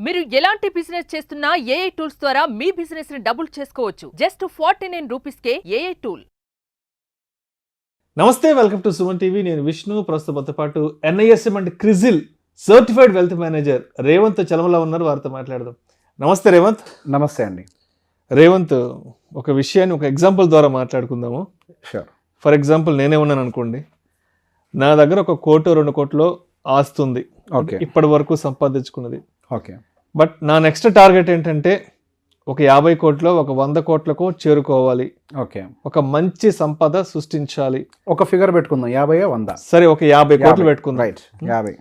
మీరు ఎలాంటి బిజినెస్ చేస్తున్నా ఏఐ టూల్స్ ద్వారా మీ బిజినెస్ ని డబుల్ చేసుకోవచ్చు. జస్ట్ 49 రూపీస్కే ఏఐ టూల్. నమస్తే, వెల్కమ్ టు సుమన్ టీవీ. నేను విష్ణు. ప్రస్తుతంతో పాటు NISM and Crisil certified wealth manager Revanth Chalamala ఉన్నారు. వారితో మాట్లాడదాం. నమస్తే రేవంత్. నమస్తే అండి. రేవంత్, ఒక విషయాన్ని ఒక ఎగ్జాంపుల్ ద్వారా మాట్లాడుకుందాము. షూర్. ఫర్ ఎగ్జాంపుల్ నేనే ఉన్నాను అనుకోండి. నా దగ్గర 1 కోటి 2 కోట్లు ఆస్తుంది, ఓకే, ఇప్పటి వరకు సంపాదించుకున్నది. ఓకే. బట్ నా నెక్స్ట్ టార్గెట్ ఏంటంటే ఒక 50 కోట్లు, ఒక 100 కోట్లకు చేరుకోవాలి. ఓకే. ఒక మంచి సంపద సృష్టించాలి. ఒక ఫిగర్ పెట్టుకుందాం, 50 100. సరే, ఒక 50 కోట్లు పెట్టుకుందాం. రైట్, 50.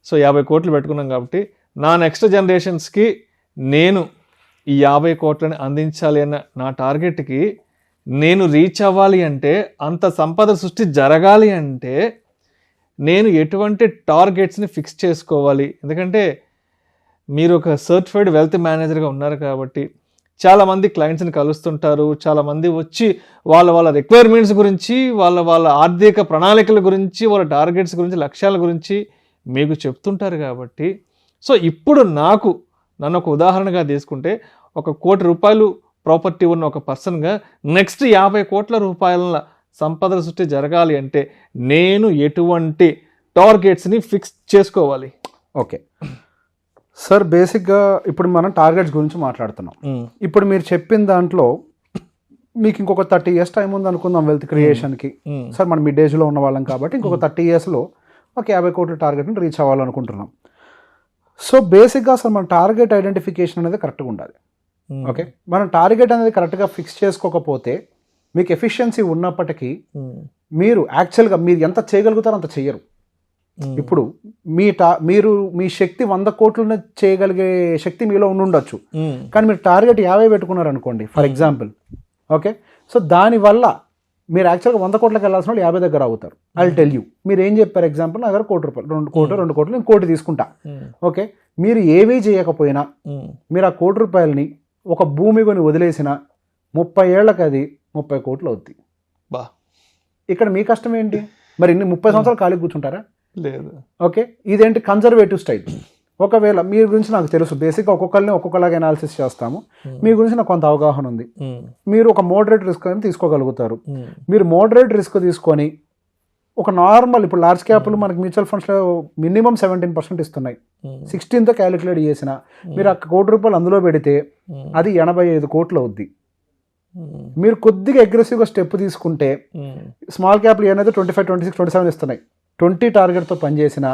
సో 50 కోట్లు పెట్టుకున్నాం కాబట్టి నా నెక్స్ట్ జనరేషన్స్కి నేను ఈ 50 కోట్లని అందించాలి అన్న నా టార్గెట్కి నేను రీచ్ అవ్వాలి అంటే, అంత సంపద సృష్టి జరగాలి అంటే నేను ఎటువంటి టార్గెట్స్ని ఫిక్స్ చేసుకోవాలి? ఎందుకంటే మీరు ఒక సర్టిఫైడ్ వెల్త్ మేనేజర్గా ఉన్నారు కాబట్టి చాలామంది క్లయింట్స్ని కలుస్తుంటారు. చాలామంది వచ్చి వాళ్ళ రిక్వైర్మెంట్స్ గురించి, వాళ్ళ ఆర్థిక ప్రణాళికల గురించి, వాళ్ళ టార్గెట్స్ గురించి, లక్ష్యాల గురించి మీకు చెప్తుంటారు. కాబట్టి సో ఇప్పుడు నన్ను ఒక ఉదాహరణగా తీసుకుంటే, 1 కోటి రూపాయలు ప్రాపర్టీ ఉన్న ఒక పర్సన్గా నెక్స్ట్ 50 కోట్ల రూపాయల సంపద సృష్టి జరగాలి అంటే నేను ఎటువంటి టార్గెట్స్ని ఫిక్స్ చేసుకోవాలి? ఓకే సార్, బేసిక్గా ఇప్పుడు మనం టార్గెట్స్ గురించి మాట్లాడుతున్నాం. ఇప్పుడు మీరు చెప్పిన దాంట్లో మీకు ఇంకొక 30 years టైం ఉంది అనుకుందాం వెల్త్ క్రియేషన్కి. సార్ మనం మిడ్ ఏజ్లో ఉన్న వాళ్ళం కాబట్టి ఇంకొక 30 yearsలో ఒక 50 కోట్ల టార్గెట్ని రీచ్ అవ్వాలనుకుంటున్నాం. సో బేసిక్గా అసలు మన టార్గెట్ ఐడెంటిఫికేషన్ అనేది కరెక్ట్గా ఉండాలి. ఓకే, మనం టార్గెట్ అనేది కరెక్ట్గా ఫిక్స్ చేసుకోకపోతే మీకు ఎఫిషియన్సీ ఉన్నప్పటికీ మీరు యాక్చువల్గా మీరు ఎంత చేయగలుగుతారో అంత చెయ్యరు. ఇప్పుడు మీరు మీ శక్తి 100 కోట్లను చేయగలిగే శక్తి మీలో ఉండొచ్చు, కానీ మీరు టార్గెట్ 50 పెట్టుకున్నారు అనుకోండి ఫర్ ఎగ్జాంపుల్. ఓకే, సో దానివల్ల మీరు యాక్చువల్గా 100 కోట్లకు వెళ్ళాల్సిన వాళ్ళు 50 దగ్గర అవుతారు. I will tell you. మీరు ఏం చెప్పారు? ఎగ్జాంపుల్, నా దగ్గర 1 కోటి రూపాయలు, 2 కోట్లు నేను 1 కోటి తీసుకుంటా. ఓకే, మీరు ఏమీ చేయకపోయినా మీరు ఆ 1 కోటి రూపాయలని ఒక భూమి కొని వదిలేసిన 30 ఏళ్ళకి అది 30 కోట్లు అవుద్ది. బా, ఇక్కడ మీ కష్టం ఏంటి? మరి ఇన్ని 30 సంవత్సరాలు ఖాళీ కూర్చుంటారా? లేదు. ఓకే, ఇదేంటి కన్జర్వేటివ్ స్టైల్. ఒకవేళ మీ గురించి నాకు తెలుసు, బేసిక్గా ఒక్కొక్కరిని ఒక్కొక్కలాగా అనాలిసిస్ చేస్తాము. మీ గురించి నాకు కొంత అవగాహన ఉంది. మీరు ఒక మోడరేట్ రిస్క్ అని తీసుకోగలుగుతారు. మీరు మోడరేట్ రిస్క్ తీసుకొని ఒక నార్మల్, ఇప్పుడు లార్జ్ క్యాప్లు మనకి మ్యూచువల్ ఫండ్స్లో మినిమం 17% ఇస్తున్నాయి. 16తో క్యాలిక్యులేట్ చేసిన మీరు 1 కోటి రూపాయలు అందులో పెడితే అది 85 కోట్లు అవుద్ది. మీరు కొద్దిగా అగ్రెసివ్గా స్టెప్ తీసుకుంటే స్మాల్ క్యాప్లు ఏదైతే 25, 26, 27 ఇస్తున్నాయి. 20 టార్గెట్తో పనిచేసిన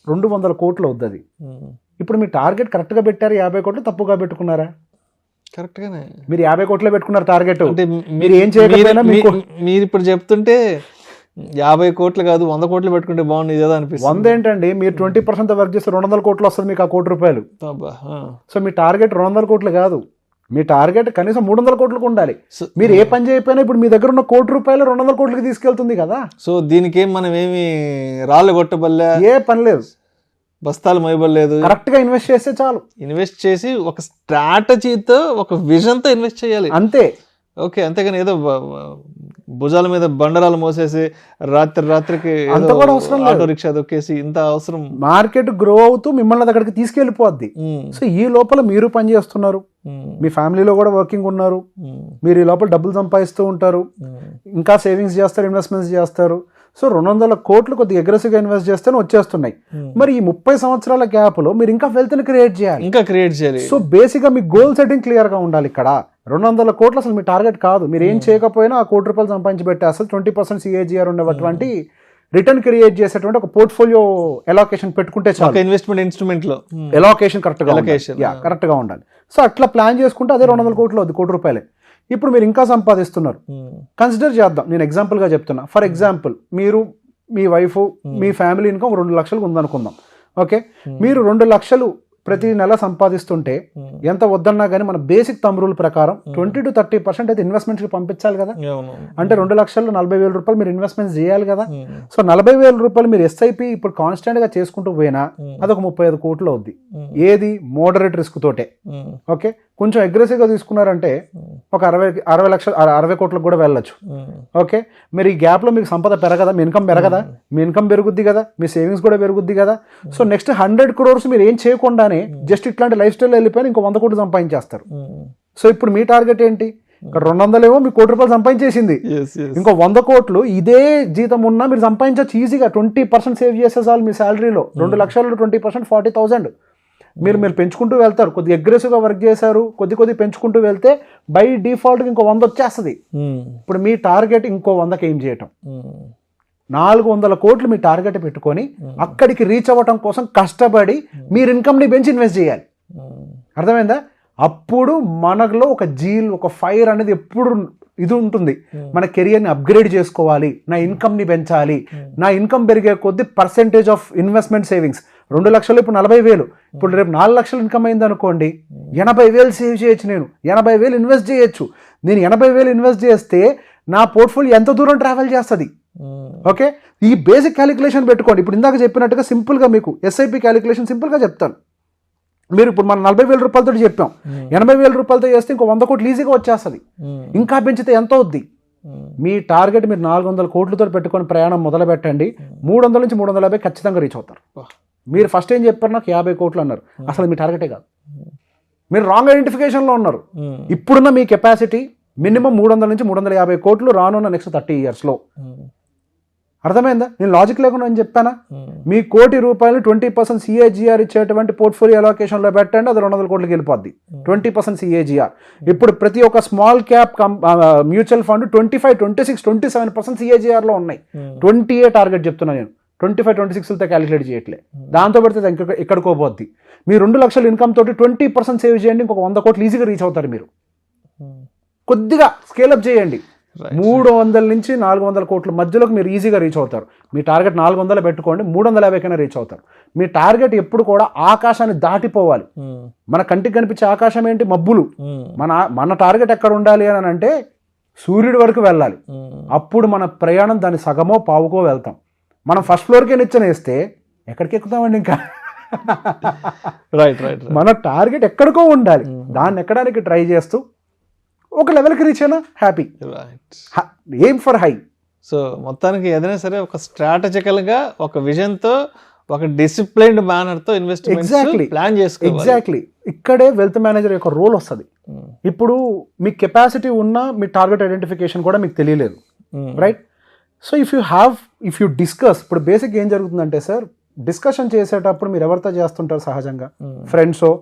200 కోట్లు అవుద్ది అది. ఇప్పుడు మీ టార్గెట్ కరెక్ట్గా పెట్టారు, 50 కోట్లు తప్పుగా పెట్టుకున్నారా? కరెక్ట్గానే మీరు 50 కోట్లే పెట్టుకున్నారు టార్గెట్. అంటే మీరు ఏం చేయకపోయినా మీరు ఇప్పుడు చెప్తుంటే 50 కోట్లు కాదు 100 కోట్లు పెట్టుకుంటే బాగుంది కదా అనిపిస్తుంది. 100 ఏంటండి, మీరు 20% వర్క్ చేస్తే 200 కోట్లు వస్తుంది మీకు ఆ 1 కోటి రూపాయలు. సో మీ టార్గెట్ 200 కోట్లు కాదు, మీ టార్గెట్ కనీసం 300 కోట్లకు ఉండాలి. మీరు ఏ పని చేయకపోయినా ఇప్పుడు మీ దగ్గర ఉన్న 1 కోటి రూపాయలు 200 కోట్లకి తీసుకెళ్తుంది కదా. సో దీనికి ఏం మనం ఏమి రాళ్ళు కొట్టబల్లే, ఏ పని లేదు, బస్తాలు మోయబడలేదు. కరెక్ట్గా ఇన్వెస్ట్ చేస్తే చాలు. ఇన్వెస్ట్ చేసి ఒక స్ట్రాటజీతో, ఒక విజన్తో ఇన్వెస్ట్ చేయాలి అంతే. ఓకే, అంతేగాని ఏదో భుజాల మీద బండరాలు మోసేసి రాత్రికి ఆటో రిక్షా దొక్కేసి ఇంత అవసరం. మార్కెట్ గ్రో అవుతూ మిమ్మల్ని అక్కడికి తీసుకెళ్ళిపోద్ది. సో ఈ లోపల మీరు పని చేస్తున్నారు, మీ ఫ్యామిలీలో కూడా వర్కింగ్ ఉన్నారు, మీరు ఈ లోపల డబ్బులు సంపాదిస్తూ ఉంటారు, ఇంకా సేవింగ్స్ చేస్తారు, ఇన్వెస్ట్మెంట్స్ చేస్తారు. సో 200 కోట్లు కొద్దిగా అగ్రెసివ్గా ఇన్వెస్ట్ చేస్తేనే వచ్చేస్తున్నాయి. మరి ఈ 30 సంవత్సరాల గ్యాప్లో మీరు ఇంకా వెల్త్ని క్రియేట్ చేయాలి. సో బేసిక్గా మీ గోల్ సెట్టింగ్ క్లియర్గా ఉండాలి. ఇక్కడ 200 కోట్లు అసలు మీ టార్గెట్ కాదు. మీరు ఏం చేయకపోయినా ఆ 1 కోటి రూపాయలు సంపాదించి పెట్టే అసలు 20% CAGR ఉండేటువంటి రిటర్న్ క్రియేట్ చేసేటువంటి ఒక పోర్ట్ఫోలియో ఎలాకేషన్ పెట్టుకుంటే చాలు. ఇన్వెస్ట్మెంట్ ఇన్స్ట్రుమెంట్ లో ఎలాకేషన్ కరెక్ట్గా ఉండాలి. సో అట్లా ప్లాన్ చేసుకుంటే అదే 200 కోట్లు అవుతుంది, 1 కోటి రూపాయలే. ఇప్పుడు మీరు ఇంకా సంపాదిస్తున్నారు, కన్సిడర్ చేద్దాం, నేను ఎగ్జాంపుల్గా చెప్తున్నా. ఫర్ ఎగ్జాంపుల్, మీరు, మీ వైఫ్, మీ ఫ్యామిలీ ఇన్కమ్ 2 లక్షలకు ఉందనుకుందాం. ఓకే, మీరు 2 లక్షలు ప్రతి నెల సంపాదిస్తుంటే ఎంత వద్దన్నా కానీ మన బేసిక్ థంబ్ రూల్ ప్రకారం 20 to 30% అయితే ఇన్వెస్ట్మెంట్స్కి పంపించాలి కదా. అంటే 2 లక్షల్లో 40,000 రూపాయలు మీరు ఇన్వెస్ట్మెంట్స్ చేయాలి కదా. సో 40,000 రూపాయలు మీరు SIP ఇప్పుడు కాన్స్టెంట్గా చేసుకుంటూ పోయినా అదొక 35 కోట్లు అవుద్ది. ఏది? మోడరేట్ రిస్క్ తోటే. ఓకే, కొంచెం అగ్రెసివ్గా తీసుకున్నారంటే ఒక 60 కోట్లకు కూడా వెళ్ళొచ్చు. ఓకే, మీరు ఈ గ్యాప్లో మీకు సంపద పెరగదా, మీ ఇన్కమ్ పెరగదా, మీ ఇన్కమ్ పెరుగుద్ది కదా, మీ సేవింగ్స్ కూడా పెరుగుద్ది కదా. సో నెక్స్ట్ 100 crores మీరు ఏం చేయకుండానే జస్ట్ ఇట్లాంటి లైఫ్ స్టైల్ వెళ్ళిపోయినా ఇంకో 100 కోట్లు సంపాదించేస్తారు. సో ఇప్పుడు మీ టార్గెట్ ఏంటి? ఇక్కడ 200 ఏమో మీకు ₹1 కోటి సంపాదించేసింది, ఇంకో 100 కోట్లు ఇదే జీతం ఉన్నా మీరు సంపాదించవచ్చు ఈజీగా. 20% సేవ్ చేసే చాలు మీ శాలరీలో. 2 లక్షలు 20% 40,000 మీరు పెంచుకుంటూ వెళ్తారు. కొద్దిగా అగ్రెసివ్గా వర్క్ చేశారు, కొద్ది పెంచుకుంటూ వెళ్తే బై డిఫాల్ట్గా ఇంకో 100 వచ్చేస్తుంది. ఇప్పుడు మీ టార్గెట్ ఇంకో 100కి ఏం చేయటం, 400 కోట్లు మీ టార్గెట్ పెట్టుకొని అక్కడికి రీచ్ అవ్వటం కోసం కష్టపడి మీరు ఇన్కమ్ని పెంచి ఇన్వెస్ట్ చేయాలి. అర్థమైందా? అప్పుడు మనలో ఒక జీల్, ఒక ఫైర్ అనేది ఎప్పుడు ఇది ఉంటుంది. మన కెరియర్ని అప్గ్రేడ్ చేసుకోవాలి, నా ఇన్కమ్ని పెంచాలి, నా ఇన్కమ్ పెరిగే కొద్ది పర్సెంటేజ్ ఆఫ్ ఇన్వెస్ట్మెంట్ సేవింగ్స్. 2 లక్షలు ఇప్పుడు 40,000, ఇప్పుడు రేపు 4 లక్షలు ఇన్కమ్ అయింది అనుకోండి, 80,000 సేవ్ చేయొచ్చు. నేను 80,000 ఇన్వెస్ట్ చేయొచ్చు. నేను 80,000 ఇన్వెస్ట్ చేస్తే నా పోర్ట్ఫోలియో ఎంత దూరం ట్రావెల్ చేస్తుంది? ఓకే, ఈ బేసిక్ క్యాలిక్యులేషన్ పెట్టుకోండి. ఇప్పుడు ఇందాక చెప్పినట్టుగా సింపుల్గా మీకు ఎస్ఐపి క్యాలిక్యులేషన్ సింపుల్గా చెప్తాను. మీరు ఇప్పుడు మనం 40,000 రూపాయలతో చెప్పాం, 80,000 రూపాయలతో చేస్తే ఇంకో 100 కోట్లు ఈజీగా వచ్చేస్తుంది. ఇంకా పెంచితే ఎంత అవుద్ది? మీ టార్గెట్ మీరు 400 కోట్లతో పెట్టుకొని ప్రయాణం మొదలు పెట్టండి. 300 నుంచి 350 ఖచ్చితంగా రీచ్ అవుతారు. మీరు ఫస్ట్ ఏం చెప్పారు? నాకు 50 కోట్లు అన్నారు. అసలు మీ టార్గెటే కాదు, మీరు రాంగ్ ఐడెంటిఫికేషన్లో ఉన్నారు. ఇప్పుడున్న మీ కెపాసిటీ మినిమం 300 నుంచి 350 కోట్లు రానున్న నెక్స్ట్ 30 yearsలో. అర్థమైందా? నేను లాజిక్ లేకుండా అని చెప్పానా? మీ ₹1,00,00,000 20% CAGR ఇచ్చేటువంటి పోర్ట్ఫోలియో అలొకేషన్లో పెట్టండి, అది 200 కోట్లకి వెళ్ళిపోద్ది. 20% CAGR. ఇప్పుడు ప్రతి ఒక్క స్మాల్ క్యాప్ మ్యూచువల్ ఫండ్ 25, 26, 27% CAGRలో ఉన్నాయి. 28 టార్గెట్ చెప్తున్నా నేను, 25, 26లతో క్యాలిక్యులేట్ చేయట్లే. దాంతో పెడితే ఎక్కడికో పోద్ది. మీ 2 లక్షల ఇన్కమ్ తోటి 20% సేవ్ చేయండి, ఇంకొక 100 కోట్లు ఈజీగా రీచ్ అవుతారు. మీరు కొద్దిగా స్కేలప్ చేయండి. 300 నుంచి 400 కోట్ల మధ్యలోకి మీరు ఈజీగా రీచ్ అవుతారు. మీ టార్గెట్ 400 పెట్టుకోండి, 350 కైనా రీచ్ అవుతారు. మీ టార్గెట్ ఎప్పుడు కూడా ఆకాశాన్ని దాటిపోవాలి. మన కంటికి కనిపించే ఆకాశం ఏంటి? మబ్బులు. మన టార్గెట్ ఎక్కడ ఉండాలి అని అంటే సూర్యుడి వరకు వెళ్ళాలి. అప్పుడు మన ప్రయాణం దాని సగమో పావుకో వెళ్తాం. మనం ఫస్ట్ ఫ్లోర్కే నిచ్చెనేస్తే ఎక్కడికి ఎక్కుతామండి? ఇంకా మన టార్గెట్ ఎక్కడికో ఉండాలి. దాన్ని ఎక్కడానికి ట్రై చేస్తూ ఒక లెవెల్కి రీచ్ అయినా happy. Aim for high. So మొత్తానికి ఏదైనా సరే ఒక స్ట్రాటజికల్గా, ఒక విజన్తో, ఒక డిసిప్లైన్డ్ మేనర్తో ఇన్వెస్ట్మెంట్ ప్లాన్ చేసుకోవాలి. ఎగ్జాక్ట్లీ. ఇక్కడే వెల్త్ మేనేజర్ యొక్క రోల్ వస్తుంది. ఇప్పుడు మీ కెపాసిటీ ఉన్న మీ టార్గెట్ ఐడెంటిఫికేషన్ కూడా మీకు తెలియలేదు, right? So if you discuss, ఇప్పుడు బేసిక్ ఏం జరుగుతుందంటే సార్, డిస్కషన్ చేసేటప్పుడు మీరు ఎవరితో చేస్తుంటారు? సహజంగా ఫ్రెండ్సో,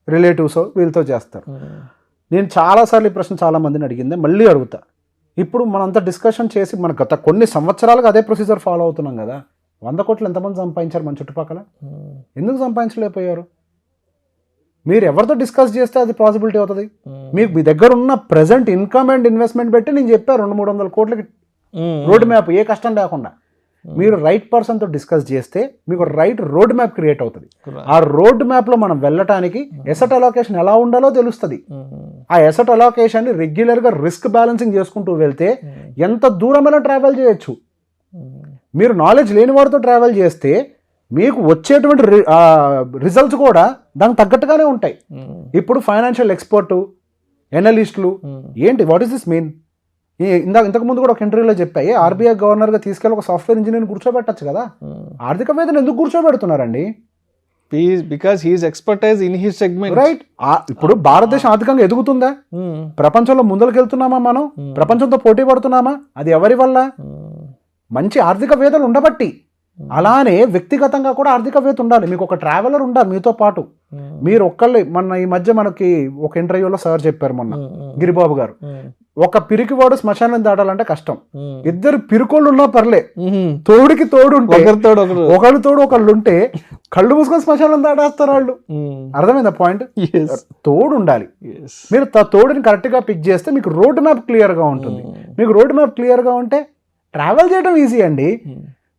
రిలేటివ్సో, వీళ్ళతో చేస్తారు. నేను చాలాసార్లు ఈ ప్రశ్న చాలా మందిని అడిగిందే, మళ్ళీ అడుగుతా. ఇప్పుడు మనంతా డిస్కషన్ చేసి మన గత కొన్ని సంవత్సరాలుగా అదే ప్రొసీజర్ ఫాలో అవుతున్నాం కదా. 100 కోట్లు ఎంతమంది సంపాదించారు మన చుట్టుపక్కల? ఎందుకు సంపాదించలేకపోయారు? మీరు ఎవరితో డిస్కస్ చేస్తే అది పాసిబిలిటీ అవుతుంది. మీకు మీ దగ్గర ఉన్న ప్రెసెంట్ ఇన్కమ్ అండ్ ఇన్వెస్ట్మెంట్ పెట్టి నేను చెప్పాను 200-300 కోట్లకి రోడ్ మ్యాప్, ఏ కష్టం లేకుండా. మీరు రైట్ పర్సన్తో డిస్కస్ చేస్తే మీకు రైట్ రోడ్ మ్యాప్ క్రియేట్ అవుతుంది. ఆ రోడ్ మ్యాప్లో మనం వెళ్ళటానికి ఎసెట్ అలొకేషన్ ఎలా ఉండాలో తెలుస్తుంది. ఆ ఎసెట్ అలొకేషన్ని రెగ్యులర్గా రిస్క్ బ్యాలెన్సింగ్ చేసుకుంటూ వెళ్తే ఎంత దూరమైనా ట్రావెల్ చేయొచ్చు. మీరు నాలెడ్జ్ లేని వారితో ట్రావెల్ చేస్తే మీకు వచ్చేటువంటి రిజల్ట్స్ కూడా దానికి తగ్గట్టుగానే ఉంటాయి. ఇప్పుడు ఫైనాన్షియల్ ఎక్స్పర్టు, ఎనలిస్టులు ఏంటి, వాట్ ఈస్ దిస్ మీన్? ఇంతకు ముందు కూడా ఒక ఇంటర్వ్యూలో చెప్పాయి, ఆర్బీఐ గవర్నర్గా తీసుకెళ్ళి ఒక సాఫ్ట్వేర్ ఇంజనీర్ని కూర్చోబెట్టచ్చు కదా. ఆర్థికవేత్తను ఎందుకు కూర్చోబెడుతున్నారండి? Because he's expertise in his segment, right? ఇప్పుడు భారతదేశం ఆర్థికంగా ఎదుగుతుందా? ప్రపంచంలో ముందరికి వెళ్తున్నామా? మనం ప్రపంచంతో పోటీ పడుతున్నామా? అది ఎవరి వల్ల? మంచి ఆర్థికవేత్తలు ఉండబట్టి. అలానే వ్యక్తిగతంగా కూడా ఆర్థికవేత్త ఉండాలి. మీకు ఒక ట్రావెలర్ ఉండాలి మీతో పాటు. మీరు ఒక్కళ్ళే. మొన్న ఈ మధ్య మనకి ఒక ఇంటర్వ్యూలో సార్ చెప్పారు, మొన్న గిరిబాబు గారు, ఒక పిరికివాడు శ్మశానం దాటాలంటే కష్టం. 2 పిరుకోళ్ళు ఉన్నా పర్లే, తోడుకి తోడు ఉంటే, ఒకళ్ళు తోడు ఒకళ్ళు ఉంటే కళ్ళు మూసుకొని శ్మశానం దాటేస్తారు వాళ్ళు. అర్థమైందా పాయింట్? తోడు ఉండాలి. మీరు తోడుని కరెక్ట్ గా పిక్ చేస్తే మీకు రోడ్ మ్యాప్ క్లియర్ గా ఉంటుంది. మీకు రోడ్ మ్యాప్ క్లియర్ గా ఉంటే ట్రావెల్ చేయడం ఈజీ అండి.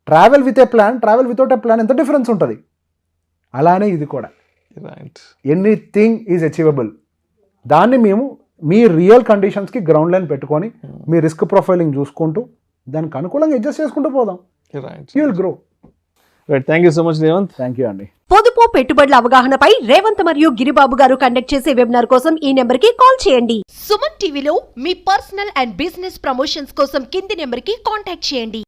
Travel with a plan, travel without a plan ఎంత డిఫరెన్స్ ఉంటుంది. అలానే ఇది కూడా, ఎనీథింగ్ ఈజ్ అచీవబుల్. దాన్ని మేము మీ రియల్ కండిషన్స్కి గ్రౌండ్ లైన్ పెట్టుకొని మీ రిస్క్ ప్రొఫైలింగ్ చూసుకుంటూ దానికి అనుకూలంగా అడ్జస్ట్ చేసుకుంటూ పోదాం. You will grow. Thank you so much Revanth. Thank you అండి. పొదుపు పెట్టుబడుల అవగాహనపై రేవంత్ మరియు గిరిబాబు గారు కండక్ట్ చేసే వెబినార్ కోసం ఈ నెంబర్ కి కాల్ చేయండి. సుమన్ టీవీలో మీ పర్సనల్ అండ్ బిజినెస్ ప్రమోషన్స్ కోసం కింది నెంబర్ కి కాంటాక్ట్ చేయండి.